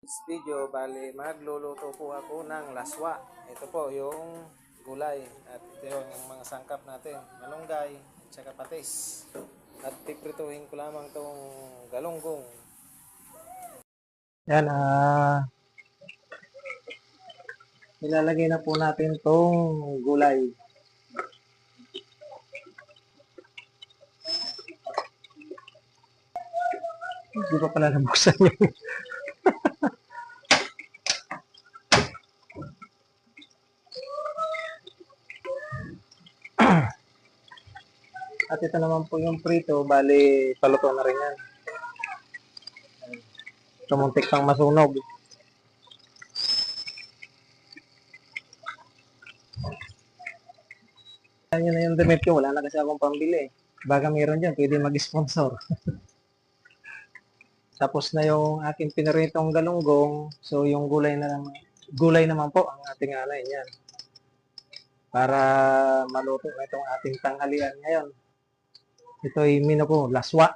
This video, bali magluluto po ako ng laswa. Ito po yung gulay at ito yung mga sangkap natin. Malunggay, at saka patis. At piprituhin ko lamang tong galunggong. Yan, ilalagay na po natin tong gulay. Hindi pa pala nabuksan yun. At ito naman po yung prito, bali paluto na rin yan. Tumuntik pang masunog. Yan na yung damit ko, wala na kasi akong pambili. Baga meron dyan, pwede mag-sponsor. Tapos na yung aking pinaritong galunggong, so yung gulay naman po ang ating alay yan. Para maluto na itong ating tanghalian ngayon. Ito'y mino ko, laswa.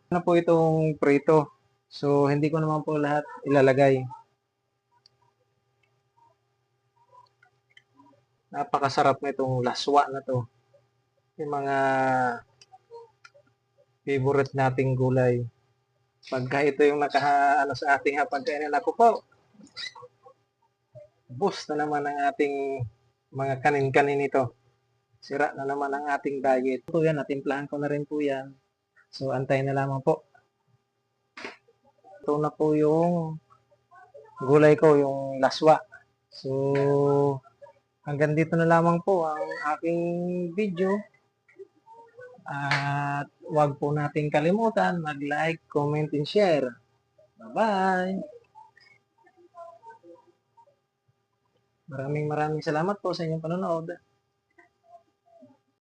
Ano po itong prito? So, hindi ko naman po lahat ilalagay. Napakasarap na itong laswa na to. Yung mga favorite nating gulay. Pagka ito yung sa ating hapagkainan, ako po, boost na naman ang ating mga kanin-kanin ito. Sira na naman ang ating diet. Ito yan, natimplahan ko na rin po yan. So, antayin na lamang po. Ito na po yung gulay ko, yung laswa. So, hanggang dito na lamang po ang aking video. At huwag po nating kalimutan mag-like, comment, and share. Bye-bye! Maraming salamat po sa inyong panonood.